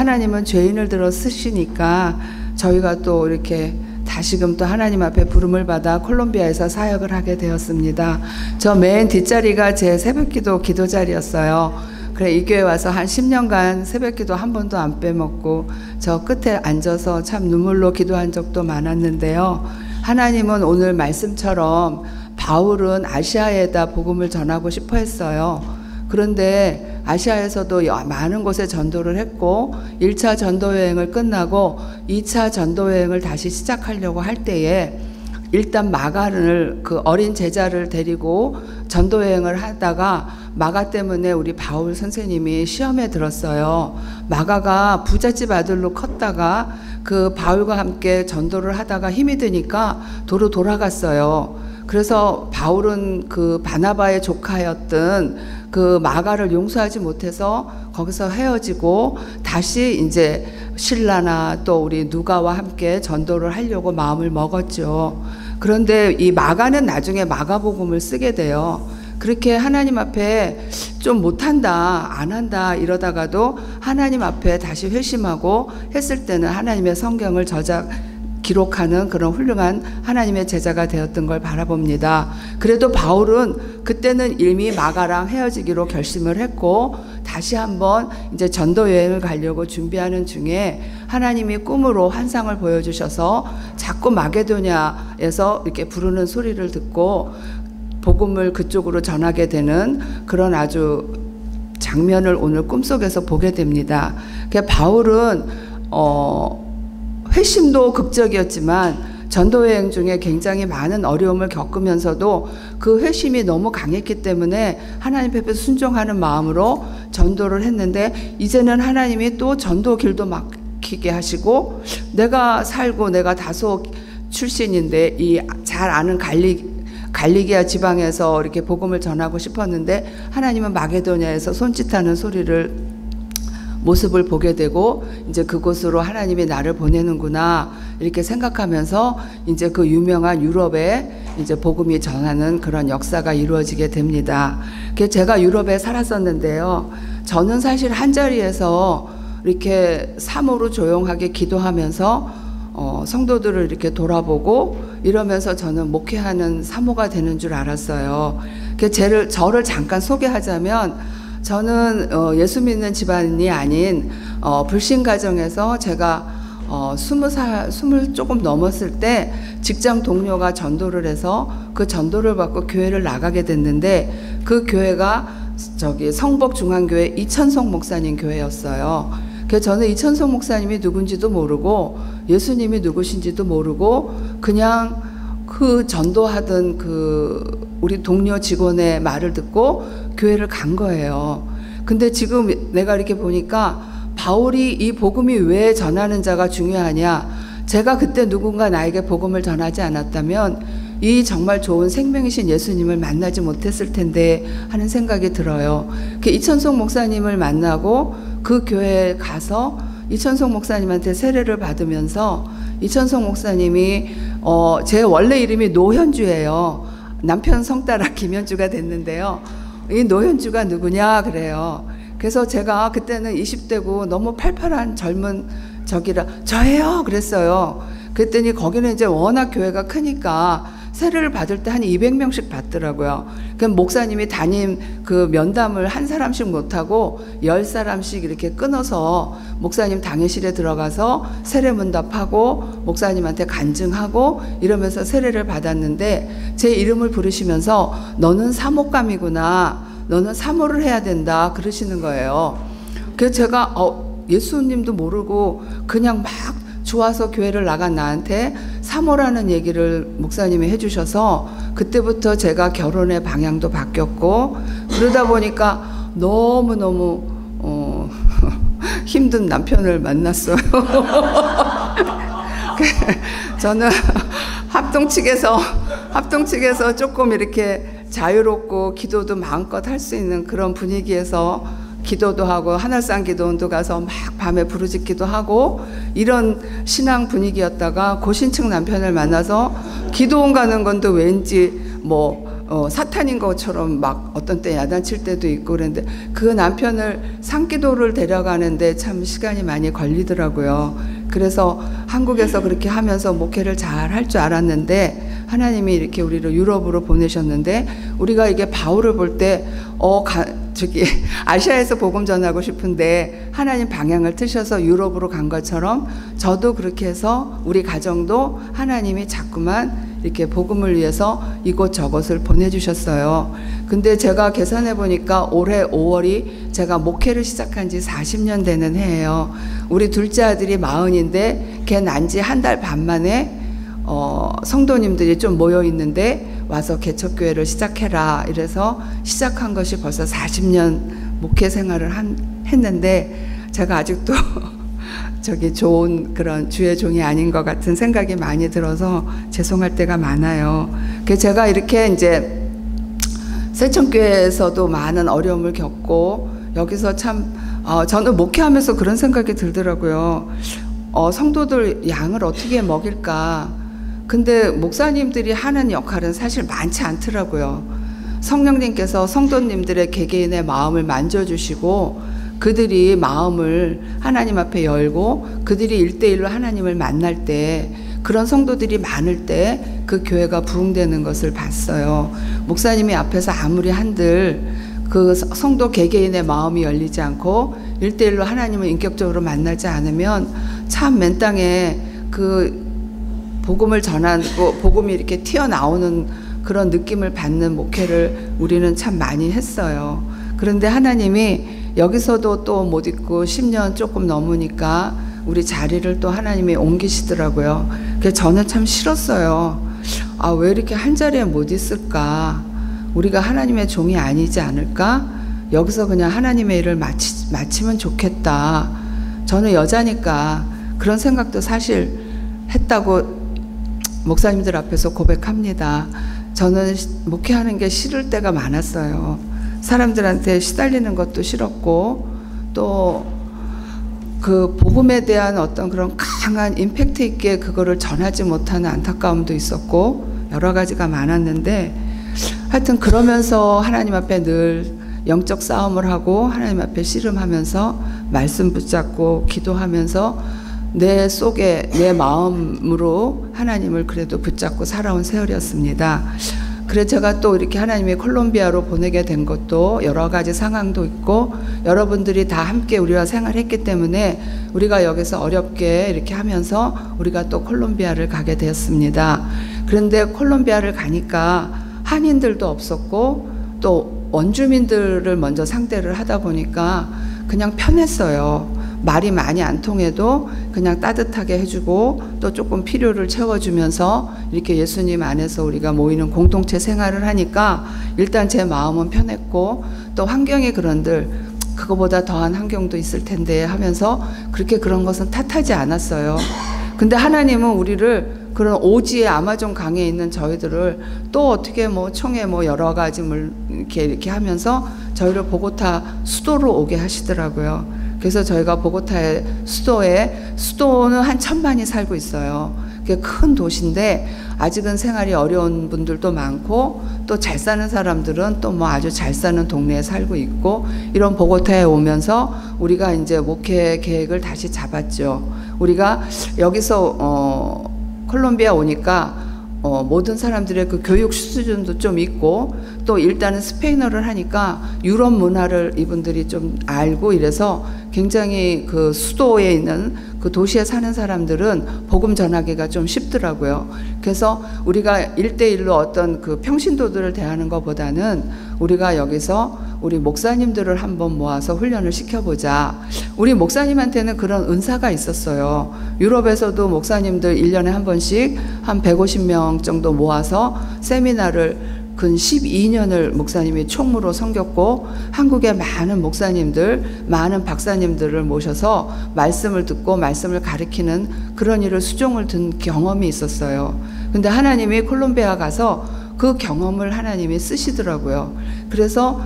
하나님은 죄인을 들어 쓰시니까 저희가 또 이렇게 다시금 또 하나님 앞에 부름을 받아 콜롬비아에서 사역을 하게 되었습니다. 저 맨 뒷자리가 제 새벽기도 기도 자리였어요. 그래 이 교회 와서 한 10년간 새벽기도 한 번도 안 빼먹고 저 끝에 앉아서 참 눈물로 기도한 적도 많았는데요. 하나님은 오늘 말씀처럼 바울은 아시아에다 복음을 전하고 싶어 했어요. 그런데 아시아에서도 많은 곳에 전도를 했고 1차 전도여행을 끝나고 2차 전도여행을 다시 시작하려고 할 때에 일단 마가를 그 어린 제자를 데리고 전도여행을 하다가 마가 때문에 우리 바울 선생님이 시험에 들었어요. 마가가 부잣집 아들로 컸다가 그 바울과 함께 전도를 하다가 힘이 드니까 도로 돌아갔어요. 그래서 바울은 그 바나바의 조카였던 그 마가를 용서하지 못해서 거기서 헤어지고 다시 이제 실라나 또 우리 누가와 함께 전도를 하려고 마음을 먹었죠. 그런데 이 마가는 나중에 마가복음을 쓰게 돼요. 그렇게 하나님 앞에 좀 못한다, 안 한다 이러다가도 하나님 앞에 다시 회심하고 했을 때는 하나님의 성경을 기록하는 그런 훌륭한 하나님의 제자가 되었던 걸 바라봅니다. 그래도 바울은 그때는 이미 마가랑 헤어지기로 결심을 했고 다시 한번 이제 전도 여행을 가려고 준비하는 중에 하나님이 꿈으로 환상을 보여주셔서 자꾸 마게도냐에서 이렇게 부르는 소리를 듣고 복음을 그쪽으로 전하게 되는 그런 아주 장면을 오늘 꿈속에서 보게 됩니다. 바울은 회심도 극적이었지만 전도여행 중에 굉장히 많은 어려움을 겪으면서도 그 회심이 너무 강했기 때문에 하나님 앞에 순종하는 마음으로 전도를 했는데 이제는 하나님이 또 전도 길도 막히게 하시고 내가 살고 내가 다소 출신인데 이 잘 아는 갈리기아 지방에서 이렇게 복음을 전하고 싶었는데 하나님은 마게도냐에서 손짓하는 모습을 보게 되고 이제 그곳으로 하나님이 나를 보내는구나 이렇게 생각하면서 이제 그 유명한 유럽에 이제 복음이 전하는 그런 역사가 이루어지게 됩니다. 그래서 제가 유럽에 살았었는데요. 저는 사실 한 자리에서 이렇게 사모로 조용하게 기도하면서 성도들을 이렇게 돌아보고 이러면서 저는 목회하는 사모가 되는 줄 알았어요. 그래서 저를 잠깐 소개하자면 저는 예수 믿는 집안이 아닌 불신 가정에서 제가 20 조금 넘었을 때 직장 동료가 전도를 해서 그 전도를 받고 교회를 나가게 됐는데 그 교회가 성복중앙교회 이천성 목사님 교회였어요. 그래서 저는 이천성 목사님이 누군지도 모르고 예수님이 누구신지도 모르고 그냥 그 전도하던 우리 동료 직원의 말을 듣고 교회를 간 거예요. 근데 지금 내가 이렇게 보니까 바울이 이 복음이 왜 전하는 자가 중요하냐, 제가 그때 누군가 나에게 복음을 전하지 않았다면 이 정말 좋은 생명이신 예수님을 만나지 못했을 텐데 하는 생각이 들어요. 이천성 목사님을 만나고 그 교회에 가서 이천성 목사님한테 세례를 받으면서 이천성 목사님이 제 원래 이름이 노현주예요. 남편 성따라 김현주가 됐는데요. 이 노현주가 누구냐 그래요. 그래서 제가 그때는 20대고 너무 팔팔한 젊은 저예요 그랬어요. 그랬더니 거기는 이제 워낙 교회가 크니까 세례를 받을 때 한 200명씩 받더라고요. 그럼 목사님이 담임 그 면담을 한 사람씩 못하고 10사람씩 이렇게 끊어서 목사님 당회실에 들어가서 세례 문답하고 목사님한테 간증하고 이러면서 세례를 받았는데 제 이름을 부르시면서 너는 사목감이구나, 너는 사모를 해야 된다 그러시는 거예요. 그래서 제가 예수님도 모르고 그냥 막 좋아서 교회를 나간 나한테 사모라는 얘기를 목사님이 해주셔서 그때부터 제가 결혼의 방향도 바뀌었고 그러다 보니까 너무너무 힘든 남편을 만났어요. 저는 합동 측에서 조금 이렇게 자유롭고 기도도 마음껏 할 수 있는 그런 분위기에서 기도도 하고 하늘산 기도원도 가서 막 밤에 부르짖기도 하고 이런 신앙 분위기였다가 고신층 남편을 만나서 기도원 가는 건도 왠지 사탄인 것처럼 막 어떤 때 야단칠 때도 있고 그랬는데 그 남편을 산기도를 데려가는데 참 시간이 많이 걸리더라고요. 그래서 한국에서 그렇게 하면서 목회를 잘 할 줄 알았는데 하나님이 이렇게 우리를 유럽으로 보내셨는데 우리가 이게 바울을 볼 때 저기 아시아에서 복음 전하고 싶은데 하나님 방향을 트셔서 유럽으로 간 것처럼 저도 그렇게 해서 우리 가정도 하나님이 자꾸만 이렇게 복음을 위해서 이곳저곳을 보내주셨어요. 근데 제가 계산해 보니까 올해 5월이 제가 목회를 시작한 지 40년 되는 해예요. 우리 둘째 아들이 40인데 걔 난 지 한 달 반 만에 성도님들이 좀 모여 있는데 와서 개척교회를 시작해라 이래서 시작한 것이 벌써 40년 목회 생활을 했는데 제가 아직도 저기 좋은 그런 주의 종이 아닌 것 같은 생각이 많이 들어서 죄송할 때가 많아요. 제가 이렇게 이제 세천교회에서도 많은 어려움을 겪고 여기서 참 저는 목회하면서 그런 생각이 들더라고요. 성도들 양을 어떻게 먹일까? 근데 목사님들이 하는 역할은 사실 많지 않더라고요. 성령님께서 성도님들의 개개인의 마음을 만져주시고 그들이 마음을 하나님 앞에 열고 그들이 일대일로 하나님을 만날 때 그런 성도들이 많을 때 그 교회가 부흥되는 것을 봤어요. 목사님이 앞에서 아무리 한들 그 성도 개개인의 마음이 열리지 않고 일대일로 하나님을 인격적으로 만나지 않으면 참 맨 땅에 그 복음을 전하고 복음이 이렇게 튀어나오는 그런 느낌을 받는 목회를 우리는 참 많이 했어요. 그런데 하나님이 여기서도 또 못 있고 10년 조금 넘으니까 우리 자리를 또 하나님이 옮기시더라고요. 그래서 저는 참 싫었어요. 왜 이렇게 한 자리에 못 있을까? 우리가 하나님의 종이 아니지 않을까? 여기서 그냥 하나님의 일을 마치면 좋겠다. 저는 여자니까 그런 생각도 사실 했다고 목사님들 앞에서 고백합니다. 저는 목회하는 게 싫을 때가 많았어요. 사람들한테 시달리는 것도 싫었고 또 그 복음에 대한 어떤 그런 강한 임팩트 있게 그거를 전하지 못하는 안타까움도 있었고 여러 가지가 많았는데 하여튼 그러면서 하나님 앞에 늘 영적 싸움을 하고 하나님 앞에 씨름하면서 말씀 붙잡고 기도하면서 내 속에 내 마음으로 하나님을 그래도 붙잡고 살아온 세월이었습니다. 그래서 제가 또 이렇게 하나님이 콜롬비아로 보내게 된 것도 여러 가지 상황도 있고 여러분들이 다 함께 우리와 생활했기 때문에 우리가 여기서 어렵게 이렇게 하면서 우리가 또 콜롬비아를 가게 되었습니다. 그런데 콜롬비아를 가니까 한인들도 없었고 또 원주민들을 먼저 상대를 하다 보니까 그냥 편했어요. 말이 많이 안 통해도 그냥 따뜻하게 해주고 또 조금 필요를 채워주면서 이렇게 예수님 안에서 우리가 모이는 공동체 생활을 하니까 일단 제 마음은 편했고 또 환경이 그런들 그거보다 더한 환경도 있을 텐데 하면서 그렇게 그런 것은 탓하지 않았어요. 근데 하나님은 우리를 그런 오지의 아마존 강에 있는 저희들을 또 어떻게 총에 여러 가지 이렇게 하면서 저희를 보고타 수도로 오게 하시더라고요. 그래서 저희가 보고타의 수도는 한 1000만이 살고 있어요. 그게 큰 도시인데 아직은 생활이 어려운 분들도 많고 또 잘 사는 사람들은 또 아주 잘 사는 동네에 살고 있고 이런 보고타에 오면서 우리가 이제 목회 계획을 다시 잡았죠. 우리가 여기서 콜롬비아 오니까 모든 사람들의 그 교육 수준도 좀 있고 또 일단은 스페인어를 하니까 유럽 문화를 이분들이 좀 알고 이래서 굉장히 그 수도에 있는 그 도시에 사는 사람들은 복음 전하기가 좀 쉽더라고요. 그래서 우리가 1대1로 어떤 그 평신도들을 대하는 것보다는 우리가 여기서 우리 목사님들을 한번 모아서 훈련을 시켜보자. 우리 목사님한테는 그런 은사가 있었어요. 유럽에서도 목사님들 1년에 한 번씩 한 150명 정도 모아서 세미나를 근 12년을 목사님이 총무로 섬겼고 한국의 많은 목사님들, 많은 박사님들을 모셔서 말씀을 듣고 말씀을 가르치는 그런 일을 수종을 둔 경험이 있었어요. 근데 하나님이 콜롬비아 가서 그 경험을 하나님이 쓰시더라고요. 그래서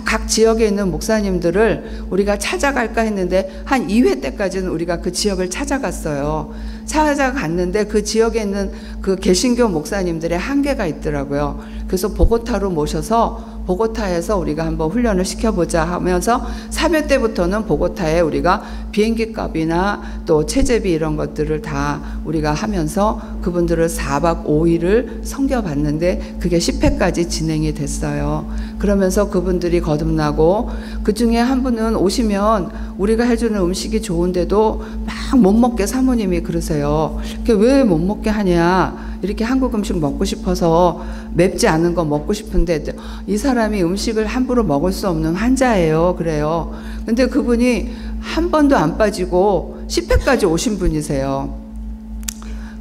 각 지역에 있는 목사님들을 우리가 찾아갈까 했는데 한 2회 때까지는 우리가 그 지역을 찾아갔어요. 찾아갔는데 그 지역에 있는 그 개신교 목사님들의 한계가 있더라고요. 그래서 보고타로 모셔서 보고타에서 우리가 한번 훈련을 시켜보자 하면서 3회 때부터는 보고타에 우리가 비행기 값이나 또 체제비 이런 것들을 다 우리가 하면서 그분들을 4박 5일을 섬겨봤는데 그게 10회까지 진행이 됐어요. 그러면서 그분들이 거듭나고, 그 중에 한 분은 오시면 우리가 해주는 음식이 좋은데도 막 못 먹게 사모님이 그러세요. 왜 못 먹게 하냐, 이렇게 한국 음식 먹고 싶어서 맵지 않은 거 먹고 싶은데 이 사람이 음식을 함부로 먹을 수 없는 환자예요. 그래요. 근데 그분이 한 번도 안 빠지고 10회까지 오신 분이세요.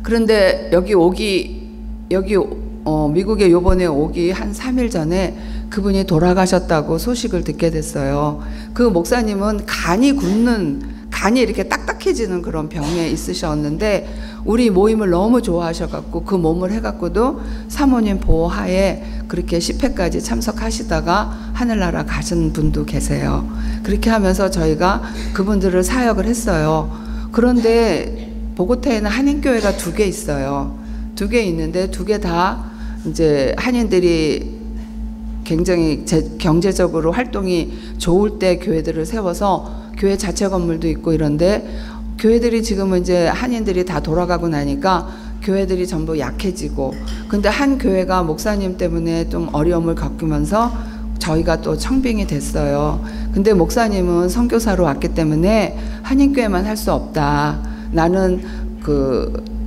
그런데 미국에 요번에 오기 한 3일 전에 그분이 돌아가셨다고 소식을 듣게 됐어요. 그 목사님은 간이 이렇게 딱딱해지는 그런 병에 있으셨는데 우리 모임을 너무 좋아하셔갖고 그 몸을 해갖고도 사모님 보호하에 그렇게 10회까지 참석하시다가 하늘나라 가신 분도 계세요. 그렇게 하면서 저희가 그분들을 사역을 했어요. 그런데 보고타에는 한인교회가 2개 있어요. 2개 있는데 2개 다 이제 한인들이 굉장히 경제적으로 활동이 좋을 때 교회들을 세워서 교회 자체 건물도 있고 이런데, 교회들이 지금은 이제 한인들이 다 돌아가고 나니까 교회들이 전부 약해지고, 근데 한 교회가 목사님 때문에 좀 어려움을 겪으면서 저희가 또 청빙이 됐어요. 근데 목사님은 선교사로 왔기 때문에 한인교회만 할 수 없다. 나는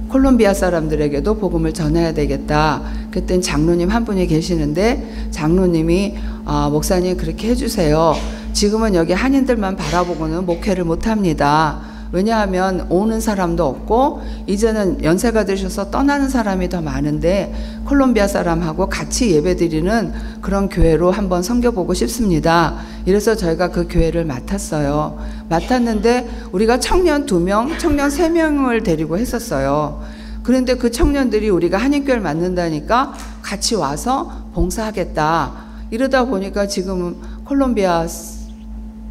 콜롬비아 사람들에게도 복음을 전해야 되겠다. 그랬더니 장로님 한 분이 계시는데 장로님이 목사님 그렇게 해주세요. 지금은 여기 한인들만 바라보고는 목회를 못합니다. 왜냐하면 오는 사람도 없고 이제는 연세가 드셔서 떠나는 사람이 더 많은데 콜롬비아 사람하고 같이 예배드리는 그런 교회로 한번 섬겨보고 싶습니다. 이래서 저희가 그 교회를 맡았어요. 맡았는데 우리가 청년 2명, 청년 3명을 데리고 했었어요. 그런데 그 청년들이 우리가 한인교회를 맡는다니까 같이 와서 봉사하겠다. 이러다 보니까 지금은 콜롬비아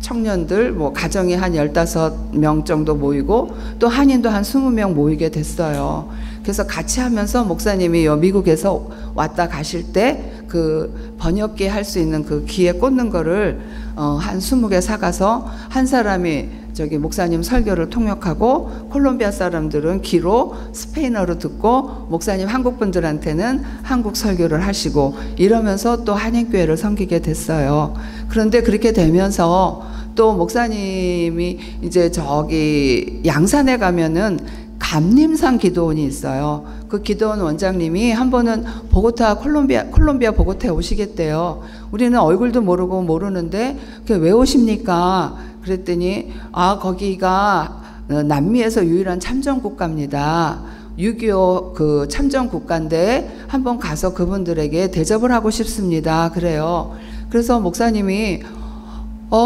청년들 가정이 한 15명 정도 모이고 또 한인도 한 20명 모이게 됐어요. 그래서 같이 하면서 목사님이 미국에서 왔다 가실 때 그 번역기 할 수 있는 그 귀에 꽂는 거를 한 20개 사가서 한 사람이 저기 목사님 설교를 통역하고 콜롬비아 사람들은 귀로 스페인어로 듣고 목사님 한국 분들한테는 한국 설교를 하시고 이러면서 또 한인교회를 섬기게 됐어요. 그런데 그렇게 되면서 또 목사님이 이제 저기 양산에 가면은 감림산 기도원이 있어요. 그 기도원 원장님이 한 번은 보고타 콜롬비아 보고타에 오시겠대요. 우리는 얼굴도 모르는데 왜 오십니까? 그랬더니 거기가 남미에서 유일한 참전 국가입니다. 6.25 그 참전 국가인데 한번 가서 그분들에게 대접을 하고 싶습니다. 그래요. 그래서 목사님이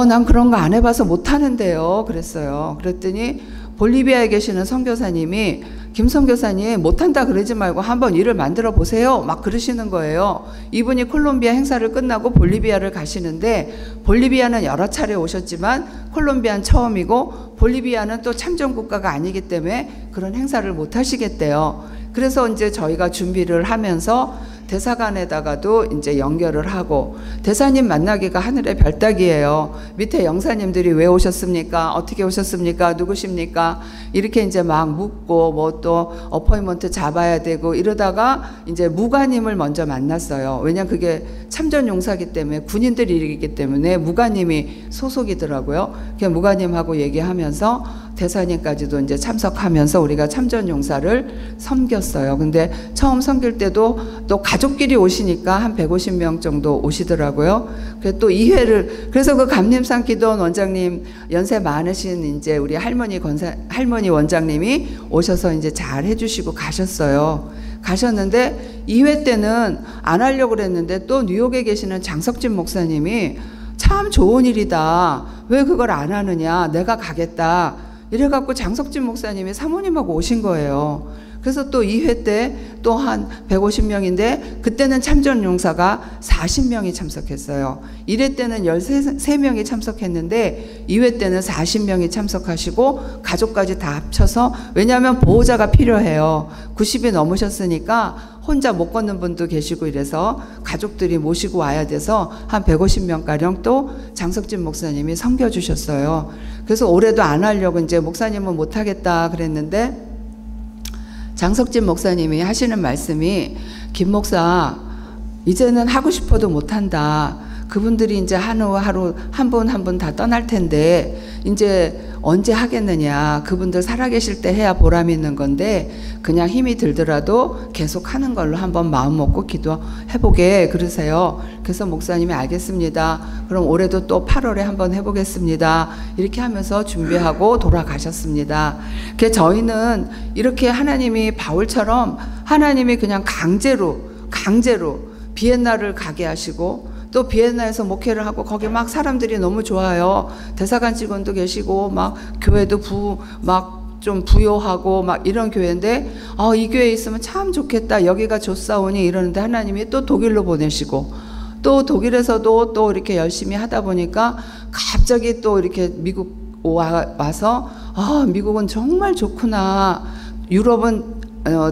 난 그런 거 안 해봐서 못하는데요. 그랬어요. 그랬더니 볼리비아에 계시는 선교사님이 김 선교사님 못한다 그러지 말고 한번 일을 만들어 보세요. 막 그러시는 거예요. 이분이 콜롬비아 행사를 끝나고 볼리비아를 가시는데 볼리비아는 여러 차례 오셨지만 콜롬비아는 처음이고 볼리비아는 또 참전 국가가 아니기 때문에 그런 행사를 못 하시겠대요. 그래서 이제 저희가 준비를 하면서 대사관에다가도 이제 연결을 하고, 대사님 만나기가 하늘의 별따기예요. 밑에 영사님들이 왜 오셨습니까? 어떻게 오셨습니까? 누구십니까? 이렇게 이제 막 묻고 또 어포인먼트 잡아야 되고 이러다가 이제 무관님을 먼저 만났어요. 왜냐면 그게 참전 용사기 때문에 군인들이기 때문에 무관님이 소속이더라고요. 그냥 무관님하고 얘기하면서 대사님까지도 이제 참석하면서 우리가 참전 용사를 섬겼어요. 근데 처음 섬길 때도 또 가족끼리 오시니까 한 150명 정도 오시더라고요. 그래서 또 2회를, 그래서 그 감림산 기도원 원장님 연세 많으신 이제 우리 할머니 원장님이 오셔서 이제 잘 해주시고 가셨어요. 가셨는데 2회 때는 안 하려고 그랬는데 또 뉴욕에 계시는 장석진 목사님이 참 좋은 일이다. 왜 그걸 안 하느냐. 내가 가겠다. 이래갖고 장석진 목사님이 사모님하고 오신 거예요. 그래서 또 2회 때 또 한 150명인데 그때는 참전용사가 40명이 참석했어요. 1회 때는 13명이 참석했는데 2회 때는 40명이 참석하시고 가족까지 다 합쳐서, 왜냐하면 보호자가 필요해요. 90이 넘으셨으니까 혼자 못 걷는 분도 계시고 이래서 가족들이 모시고 와야 돼서 한 150명가량 또 장석진 목사님이 섬겨주셨어요. 그래서 올해도 안 하려고 이제 목사님은 못하겠다 그랬는데 장석진 목사님이 하시는 말씀이, 김 목사 이제는 하고 싶어도 못한다. 그분들이 이제 하루 한 분 한 분 다 떠날 텐데 이제 언제 하겠느냐. 그분들 살아계실 때 해야 보람이 있는 건데 그냥 힘이 들더라도 계속 하는 걸로 한번 마음 먹고 기도해보게 그러세요. 그래서 목사님이 알겠습니다. 그럼 올해도 또 8월에 한번 해보겠습니다. 이렇게 하면서 준비하고 돌아가셨습니다. 그래서 저희는 이렇게 하나님이 바울처럼 하나님이 그냥 강제로 비엔나를 가게 하시고 또 비엔나에서 목회를 하고 거기 막 사람들이 너무 좋아요. 대사관 직원도 계시고 막 교회도 좀 부요하고 막 이런 교회인데 이 교회에 있으면 참 좋겠다. 여기가 좋사오니 이러는데 하나님이 또 독일로 보내시고 또 독일에서도 또 이렇게 열심히 하다 보니까 갑자기 또 이렇게 미국 와서 미국은 정말 좋구나. 유럽은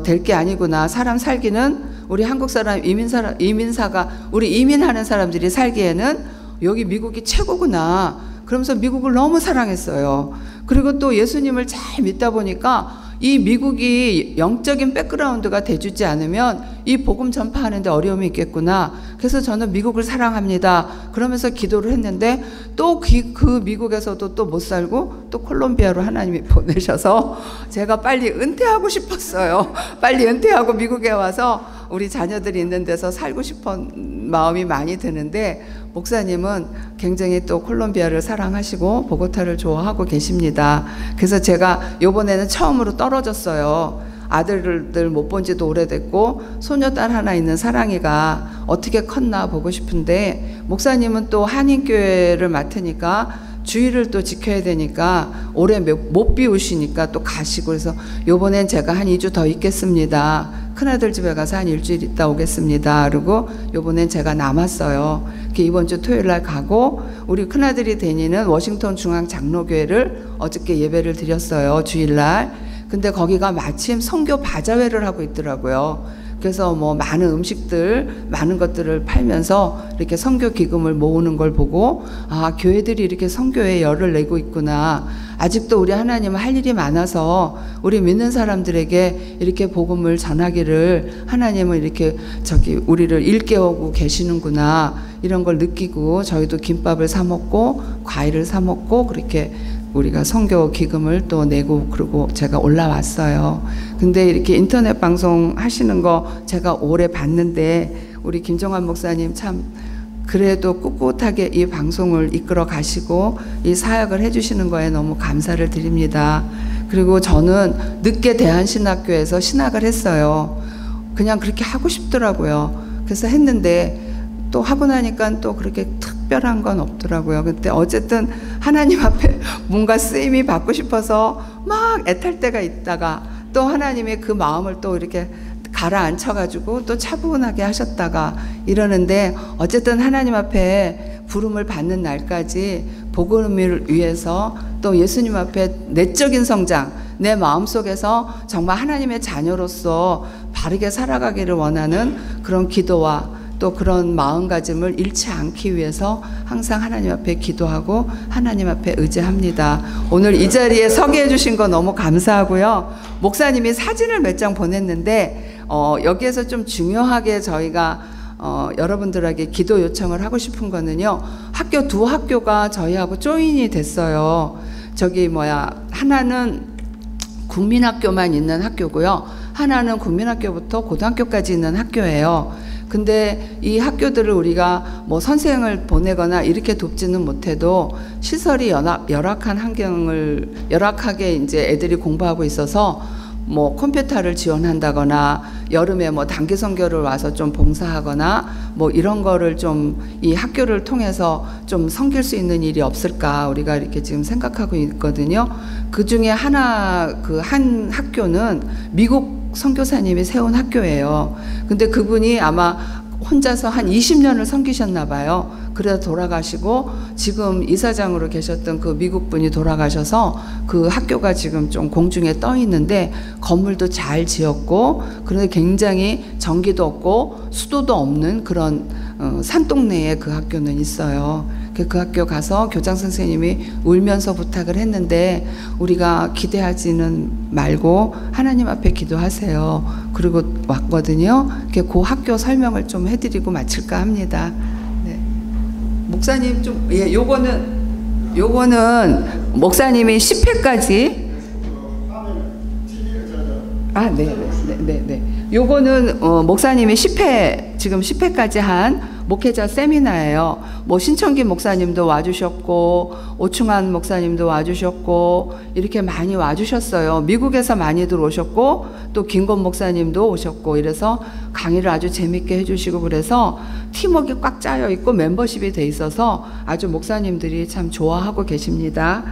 될 게 아니구나. 사람 살기는 우리 한국 사람 이민사가 우리 이민하는 사람들이 살기에는 여기 미국이 최고구나. 그러면서 미국을 너무 사랑했어요. 그리고 또 예수님을 잘 믿다 보니까 이 미국이 영적인 백그라운드가 돼주지 않으면 이 복음 전파하는데 어려움이 있겠구나. 그래서 저는 미국을 사랑합니다. 그러면서 기도를 했는데 또 그 미국에서도 또 못 살고 또 콜롬비아로 하나님이 보내셔서 제가 빨리 은퇴하고 싶었어요. 빨리 은퇴하고 미국에 와서 우리 자녀들이 있는 데서 살고 싶은 마음이 많이 드는데 목사님은 굉장히 또 콜롬비아를 사랑하시고 보고타를 좋아하고 계십니다. 그래서 제가 요번에는 처음으로 떨어졌어요. 아들들 못 본 지도 오래됐고 소녀딸 하나 있는 사랑이가 어떻게 컸나 보고 싶은데 목사님은 또 한인교회를 맡으니까 주의를 또 지켜야 되니까 올해 못 비우시니까 또 가시고 그래서 요번엔 제가 한 2주 더 있겠습니다. 큰아들 집에 가서 한 일주일 있다 오겠습니다. 그리고 요번엔 제가 남았어요. 이번 주 토요일 날 가고 우리 큰아들이 데니는 워싱턴 중앙 장로교회를 어저께 예배를 드렸어요. 주일날. 근데 거기가 마침 선교 바자회를 하고 있더라고요. 그래서 뭐 많은 음식들, 많은 것들을 팔면서 이렇게 선교 기금을 모으는 걸 보고 교회들이 이렇게 선교에 열을 내고 있구나. 아직도 우리 하나님은 할 일이 많아서 우리 믿는 사람들에게 이렇게 복음을 전하기를 하나님은 이렇게 우리를 일깨우고 계시는구나. 이런 걸 느끼고 저희도 김밥을 사 먹고 과일을 사 먹고 그렇게 우리가 선교 기금을 또 내고 그러고 제가 올라왔어요. 근데 이렇게 인터넷 방송 하시는 거 제가 오래 봤는데 우리 김정환 목사님 참 그래도 꿋꿋하게 이 방송을 이끌어 가시고 이 사역을 해주시는 거에 너무 감사를 드립니다. 그리고 저는 늦게 대한신학교에서 신학을 했어요. 그냥 그렇게 하고 싶더라고요. 그래서 했는데 또 하고 나니까 또 그렇게 특별한 건 없더라고요. 근데 어쨌든 하나님 앞에 뭔가 쓰임이 받고 싶어서 막 애탈 때가 있다가 또 하나님의 그 마음을 또 이렇게 가라앉혀가지고 또 차분하게 하셨다가 이러는데 어쨌든 하나님 앞에 부름을 받는 날까지 복음을 위해서 또 예수님 앞에 내적인 성장, 내 마음속에서 정말 하나님의 자녀로서 바르게 살아가기를 원하는 그런 기도와 또 그런 마음가짐을 잃지 않기 위해서 항상 하나님 앞에 기도하고 하나님 앞에 의지합니다. 오늘 이 자리에 서게 해주신 거 너무 감사하고요. 목사님이 사진을 몇 장 보냈는데 여기에서 좀 중요하게 저희가 여러분들에게 기도 요청을 하고 싶은 거는요. 두 학교가 저희하고 조인이 됐어요. 하나는 국민학교만 있는 학교고요. 하나는 국민학교부터 고등학교까지 있는 학교예요. 근데 이 학교들을 우리가 뭐 선생을 보내거나 이렇게 돕지는 못해도 시설이 열악하게 이제 애들이 공부하고 있어서 뭐 컴퓨터를 지원한다거나 여름에 뭐 단기 선교를 와서 좀 봉사하거나 뭐 이런 거를 좀 이 학교를 통해서 좀 섬길 수 있는 일이 없을까 우리가 이렇게 지금 생각하고 있거든요. 그 중에 하나 그 한 학교는 미국 선교사님이 세운 학교예요. 근데 그분이 아마 혼자서 한 20년을 섬기셨나 봐요. 그래서 돌아가시고 지금 이사장으로 계셨던 그 미국 분이 돌아가셔서 그 학교가 지금 좀 공중에 떠 있는데 건물도 잘 지었고 그런데 굉장히 전기도 없고 수도도 없는 그런 산동네에 그 학교는 있어요. 그 학교 가서 교장 선생님이 울면서 부탁을 했는데 우리가 기대하지는 말고 하나님 앞에 기도하세요. 그리고 왔거든요. 그 학교 설명을 좀 해드리고 마칠까 합니다. 네. 목사님 좀, 예, 요거는 목사님이 10회까지 네. 요거는 목사님이 10회 지금 10회까지 한 목회자 세미나예요. 뭐 신청기 목사님도 와주셨고 오충환 목사님도 와주셨고 이렇게 많이 와주셨어요. 미국에서 많이들 오셨고 또 김건 목사님도 오셨고 이래서 강의를 아주 재밌게 해주시고 그래서 팀워크가 꽉 짜여 있고 멤버십이 돼 있어서 아주 목사님들이 참 좋아하고 계십니다.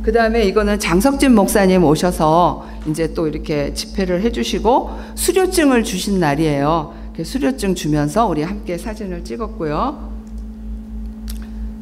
그 다음에 이거는 장석진 목사님 오셔서 이제 또 이렇게 집회를 해주시고 수료증을 주신 날이에요. 수료증 주면서 우리 함께 사진을 찍었고요.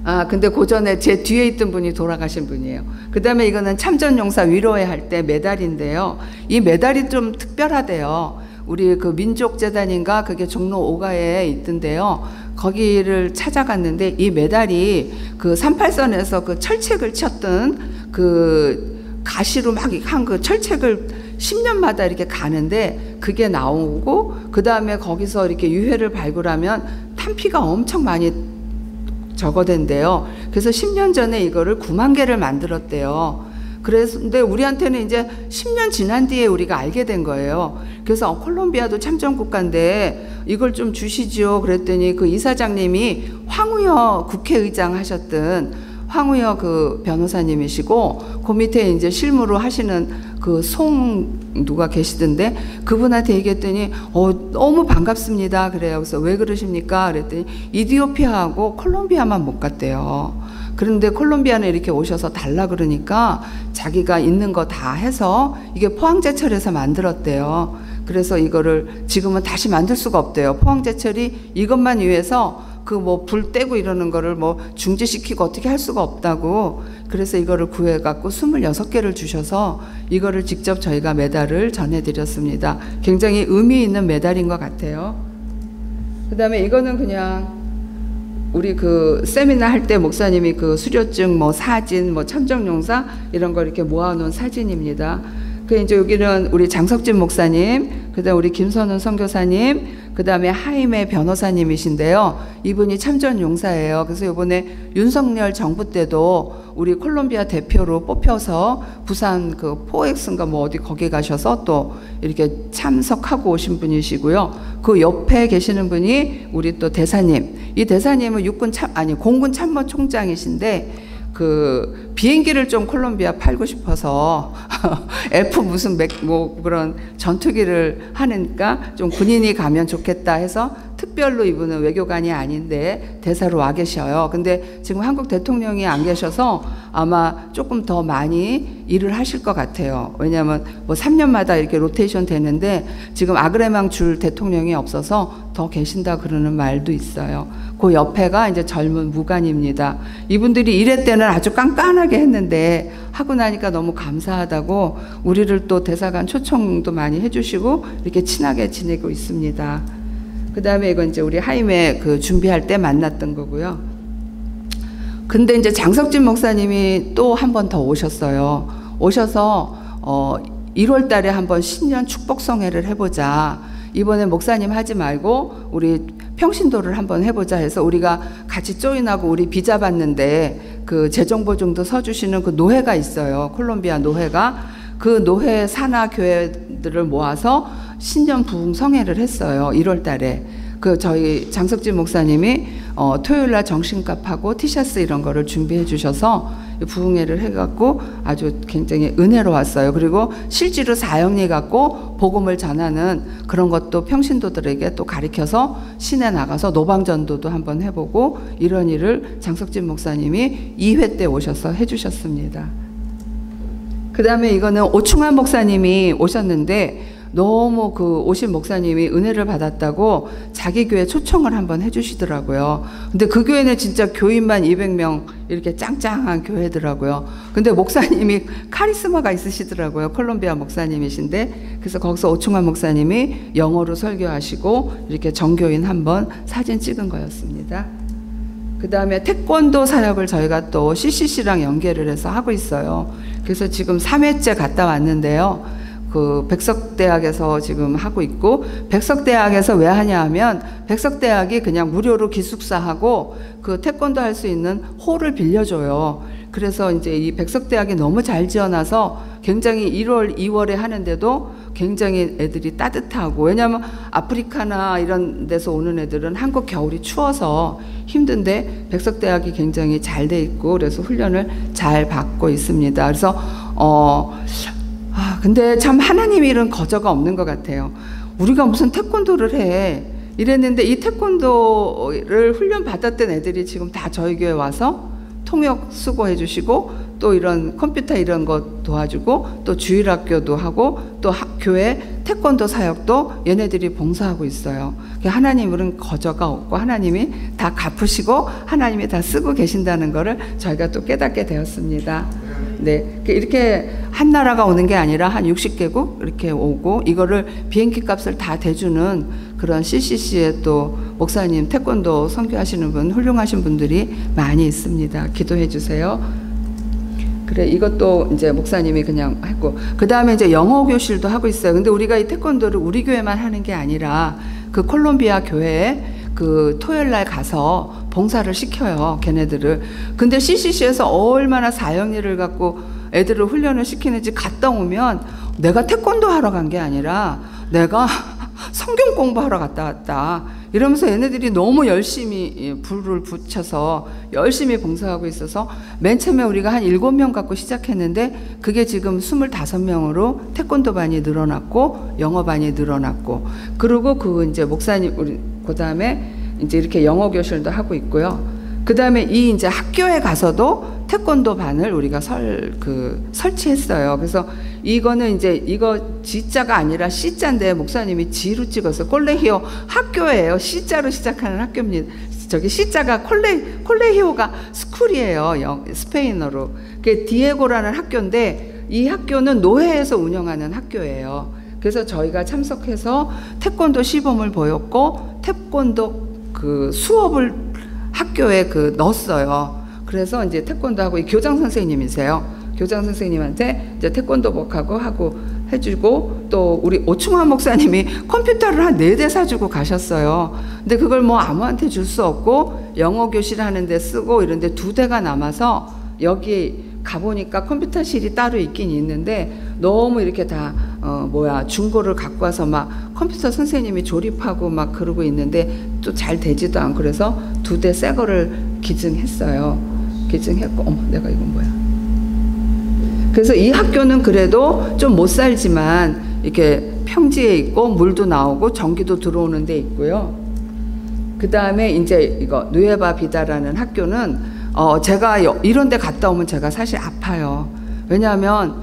아, 근데 그 전에 제 뒤에 있던 분이 돌아가신 분이에요. 그 다음에 이거는 참전용사 위로회 할 때 메달인데요. 이 메달이 좀 특별하대요. 우리 그 민족재단인가 그게 종로 5가에 있던데요. 거기를 찾아갔는데 이 메달이 그 38선에서 그 철책을 쳤던 그 가시로 막 한 그 철책을 10년마다 이렇게 가는데 그게 나오고 그 다음에 거기서 이렇게 유해를 발굴하면 탄피가 엄청 많이 적어댄대요. 그래서 10년 전에 이거를 9만 개를 만들었대요. 그래서 근데 우리한테는 이제 10년 지난 뒤에 우리가 알게 된 거예요. 그래서 콜롬비아도 참전 국가인데 이걸 좀 주시죠. 그랬더니 그 이사장님이 황우여 국회의장 하셨던 황우여 그 변호사님이시고 그 밑에 이제 실무로 하시는 그 누가 계시던데 그분한테 얘기했더니 너무 반갑습니다. 그래요. 그래서 왜 그러십니까? 그랬더니 이디오피아하고 콜롬비아만 못 갔대요. 그런데 콜롬비아는 이렇게 오셔서 달라 그러니까 자기가 있는 거 다 해서 이게 포항제철에서 만들었대요. 그래서 이거를 지금은 다시 만들 수가 없대요. 포항제철이 이것만 위해서 그 뭐 불 떼고 이러는 거를 뭐 중지시키고 어떻게 할 수가 없다고 그래서 이거를 구해갖고 26개를 주셔서 이거를 직접 저희가 메달을 전해드렸습니다. 굉장히 의미 있는 메달인 것 같아요. 그 다음에 이거는 그냥 우리 그 세미나 할 때 목사님이 그 수료증 뭐 사진 뭐 천정용사 이런 거 이렇게 모아놓은 사진입니다. 그 이제 여기는 우리 장석진 목사님, 그다음 우리 김선훈 선교사님, 그다음에 하임의 변호사님이신데요. 이분이 참전 용사예요. 그래서 이번에 윤석열 정부 때도 우리 콜롬비아 대표로 뽑혀서 부산 그 포엑스인가 뭐 어디 거기 가셔서 또 이렇게 참석하고 오신 분이시고요. 그 옆에 계시는 분이 우리 또 대사님. 이 대사님은 공군 참모총장이신데 그 비행기를 좀 콜롬비아 팔고 싶어서 F 무슨 뭐 그런 전투기를 하니까 좀 군인이 가면 좋겠다 해서 특별로 이분은 외교관이 아닌데 대사로 와 계셔요. 근데 지금 한국 대통령이 안 계셔서 아마 조금 더 많이 일을 하실 것 같아요. 왜냐하면 뭐 3년마다 이렇게 로테이션 되는데 지금 아그레망 줄 대통령이 없어서 더 계신다 그러는 말도 있어요. 그 옆에가 이제 젊은 무관입니다. 이분들이 1회 때는 아주 깐깐하게 했는데 하고 나니까 너무 감사하다고 우리를 또 대사관 초청도 많이 해주시고 이렇게 친하게 지내고 있습니다. 그 다음에 이건 이제 우리 하임에 그 준비할 때 만났던 거고요. 근데 이제 장석진 목사님이 또 한 번 더 오셨어요. 오셔서 1월 달에 한번 신년 축복성회를 해보자. 이번에 목사님 하지 말고 우리 평신도를 한번 해보자 해서 우리가 같이 조인하고 우리 비자 받는데 그 재정보증도 서주시는 그 노회가 있어요. 콜롬비아 노회가. 그 노회 산하 교회들을 모아서 신년 부흥성회를 했어요. 1월 달에. 그 저희 장석진 목사님이 토요일 날 정신값하고 티셔츠 이런 거를 준비해 주셔서 부흥회를 해갖고 아주 굉장히 은혜로웠어요. 그리고 실제로 사형리 갖고 복음을 전하는 그런 것도 평신도들에게 또 가르쳐서 시내 나가서 노방전도도 한번 해보고 이런 일을 장석진 목사님이 2회 때 오셔서 해주셨습니다. 그 다음에 이거는 오충환 목사님이 오셨는데 너무 그 오신 목사님이 은혜를 받았다고 자기 교회 초청을 한번 해주시더라고요. 근데 그 교회는 진짜 교인만 200명 이렇게 짱짱한 교회더라고요. 근데 목사님이 카리스마가 있으시더라고요. 콜롬비아 목사님이신데 그래서 거기서 오충환 목사님이 영어로 설교하시고 이렇게 정교인 한번 사진 찍은 거였습니다. 그 다음에 태권도 사역을 저희가 또 CCC랑 연계를 해서 하고 있어요. 그래서 지금 3회째 갔다 왔는데요. 그 백석대학에서 지금 하고 있고, 백석대학에서 왜 하냐 하면 백석대학이 그냥 무료로 기숙사하고 그 태권도 할 수 있는 홀을 빌려줘요. 그래서 이제 이 백석대학이 너무 잘 지어놔서 굉장히 1월, 2월에 하는데도 굉장히 애들이 따뜻하고, 왜냐하면 아프리카나 이런 데서 오는 애들은 한국 겨울이 추워서 힘든데 백석대학이 굉장히 잘 돼 있고 그래서 훈련을 잘 받고 있습니다. 그래서 근데 참 하나님 일은 거저가 없는 것 같아요. 우리가 무슨 태권도를 해 이랬는데 이 태권도를 훈련 받았던 애들이 지금 다 저희 교회 와서 통역 수고해 주시고 또 이런 컴퓨터 이런 거 도와주고 또 주일학교도 하고 또 교회 태권도 사역도 얘네들이 봉사하고 있어요. 하나님은 거저가 없고 하나님이 다 갚으시고 하나님이 다 쓰고 계신다는 거를 저희가 또 깨닫게 되었습니다. 네, 이렇게 한 나라가 오는 게 아니라 한 60개국 이렇게 오고 이거를 비행기 값을 다 대주는 그런 CCC에 또 목사님 태권도 선교하시는 분 훌륭하신 분들이 많이 있습니다. 기도해 주세요. 그래, 이것도 이제 목사님이 그냥 했고, 그 다음에 이제 영어 교실도 하고 있어요. 근데 우리가 이 태권도를 우리 교회만 하는 게 아니라 그 콜롬비아 교회에 그 토요일 날 가서 봉사를 시켜요, 걔네들을. 근데 CCC에서 얼마나 사형리를 갖고 애들을 훈련을 시키는지 갔다 오면 내가 태권도 하러 간 게 아니라 내가 성경 공부하러 갔다 왔다 이러면서 얘네들이 너무 열심히 불을 붙여서 열심히 봉사하고 있어서 맨 처음에 우리가 한 7명 갖고 시작했는데 그게 지금 25명으로 태권도 반이 늘어났고 영어 반이 늘어났고, 그리고 그 이제 목사님 우리 그 다음에 이제 이렇게 영어 교실도 하고 있고요. 그 다음에 이 이제 학교에 가서도 태권도 반을 우리가 설치했어요. 그래서 이거는 이제 이거 G자가 아니라 C자인데 목사님이 G로 찍었어요. 콜레히오 학교예요. C자로 시작하는 학교입니다. 저기 C자가 콜레히오가 스쿨이에요. 스페인어로. 그게 디에고라는 학교인데 이 학교는 노회에서 운영하는 학교예요. 그래서 저희가 참석해서 태권도 시범을 보였고 태권도 그 수업을 학교에 넣었어요. 그래서 이제 태권도 하고 이 교장 선생님이세요. 교장 선생님한테 이제 태권도복하고 하고 해주고, 또 우리 오충환 목사님이 컴퓨터를 한 4대 사주고 가셨어요. 근데 그걸 뭐 아무한테 줄 수 없고 영어 교실 하는데 쓰고 이런데 2대가 남아서 여기 가보니까 컴퓨터실이 따로 있긴 있는데 너무 이렇게 다 중고를 갖고 와서 막 컴퓨터 선생님이 조립하고 막 그러고 있는데 또 잘 되지도 않고 그래서 2대 새 거를 기증했어요. 기증했고, 어머 내가 이건 뭐야. 그래서 이 학교는 그래도 좀 못 살지만 이렇게 평지에 있고 물도 나오고 전기도 들어오는 데 있고요. 그 다음에 이제 이거 누에바 비다라는 학교는 제가 이런 데 갔다 오면 제가 사실 아파요. 왜냐하면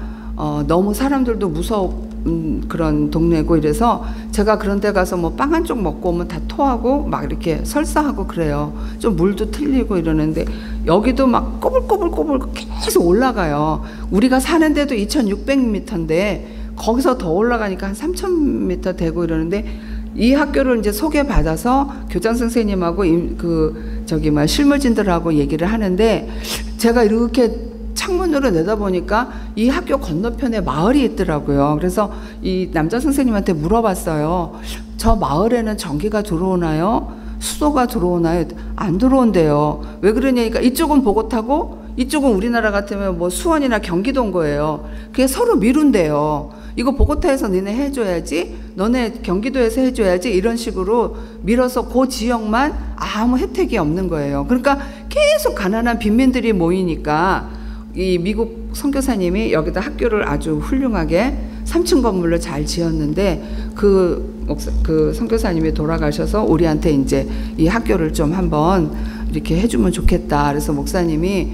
너무 사람들도 무서운 그런 동네고 이래서 제가 그런 데 가서 뭐 빵 한 쪽 먹고 오면 다 토하고 막 이렇게 설사하고 그래요. 좀 물도 틀리고 이러는데 여기도 막 꼬불꼬불꼬불 계속 올라가요. 우리가 사는 데도 2600m인데 거기서 더 올라가니까 한 3000m 되고 이러는데 이 학교를 이제 소개받아서 교장 선생님하고 실무진들하고 얘기를 하는데 제가 이렇게 창문으로 내다보니까 이 학교 건너편에 마을이 있더라고요. 그래서 이 남자 선생님한테 물어봤어요. 저 마을에는 전기가 들어오나요? 수도가 들어오나요? 안 들어온대요. 왜 그러냐니까 이쪽은 보고타고 이쪽은 우리나라 같으면 뭐 수원이나 경기도인 거예요. 그게 서로 미룬대요. 이거 보고타에서 너네 해줘야지, 너네 경기도에서 해줘야지, 이런 식으로 밀어서 그 지역만 아무 혜택이 없는 거예요. 그러니까 계속 가난한 빈민들이 모이니까 이 미국 선교사님이 여기다 학교를 아주 훌륭하게 3층 건물로 잘 지었는데 그 선교사님이 돌아가셔서 우리한테 이제 이 학교를 좀 한번 이렇게 해주면 좋겠다. 그래서 목사님이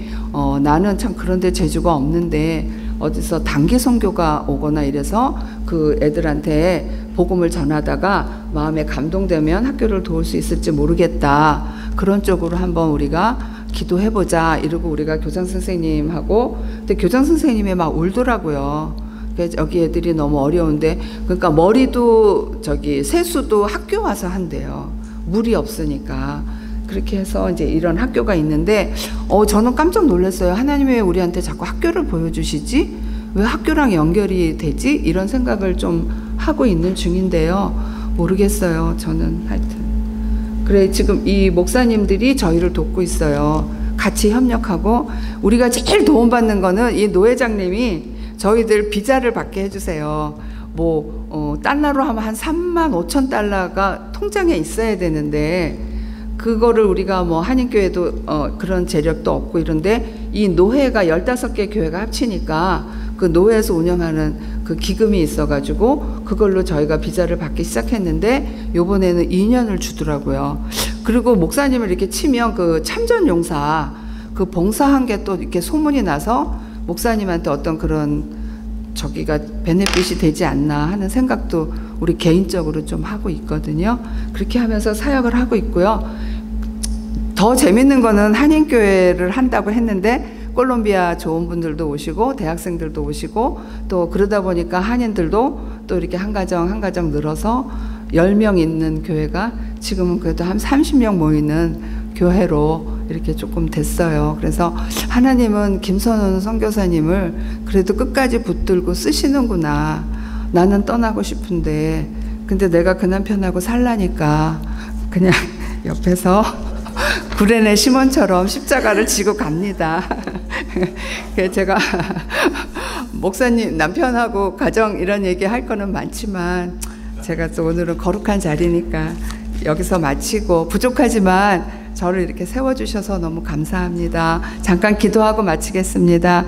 나는 참 그런데 재주가 없는데 어디서 단기 선교가 오거나 이래서 그 애들한테 복음을 전하다가 마음에 감동되면 학교를 도울 수 있을지 모르겠다. 그런 쪽으로 한번 우리가 기도해보자. 이러고 우리가 교장 선생님하고, 근데 교장 선생님이 막 울더라고요. 여기 애들이 너무 어려운데, 그러니까 머리도 세수도 학교 와서 한대요. 물이 없으니까. 그렇게 해서 이제 이런 학교가 있는데, 저는 깜짝 놀랐어요. 하나님이 왜 우리한테 자꾸 학교를 보여주시지? 왜 학교랑 연결이 되지? 이런 생각을 좀 하고 있는 중인데요. 모르겠어요. 저는 하여튼. 그래, 지금 이 목사님들이 저희를 돕고 있어요. 같이 협력하고, 우리가 제일 도움받는 거는 이 노회장님이 저희들 비자를 받게 해주세요. 달러로 하면 한 35,000달러가 통장에 있어야 되는데, 그거를 우리가 한인교회도 그런 재력도 없고 이런데, 이 노회가 15개 교회가 합치니까 그 노회에서 운영하는 그 기금이 있어가지고 그걸로 저희가 비자를 받기 시작했는데, 요번에는 2년을 주더라고요. 그리고 목사님을 이렇게 치면 그 참전용사 그 봉사한 게 또 이렇게 소문이 나서 목사님한테 어떤 그런 베네핏이 되지 않나 하는 생각도 우리 개인적으로 좀 하고 있거든요. 그렇게 하면서 사역을 하고 있고요. 더 재밌는 거는 한인교회를 한다고 했는데 콜롬비아 좋은 분들도 오시고 대학생들도 오시고 또 그러다 보니까 한인들도 또 이렇게 한 가정 늘어서 10명 있는 교회가 지금은 그래도 한 30명 모이는 교회로 이렇게 조금 됐어요. 그래서 하나님은 김선훈 선교사님을 그래도 끝까지 붙들고 쓰시는구나. 나는 떠나고 싶은데 근데 내가 그 남편하고 살라니까 그냥 옆에서 구레네 시몬처럼 십자가를 지고 갑니다. 그래서 제가 목사님 남편하고 가정 이런 얘기 할 거는 많지만 제가 또 오늘은 거룩한 자리니까 여기서 마치고, 부족하지만 저를 이렇게 세워주셔서 너무 감사합니다. 잠깐 기도하고 마치겠습니다.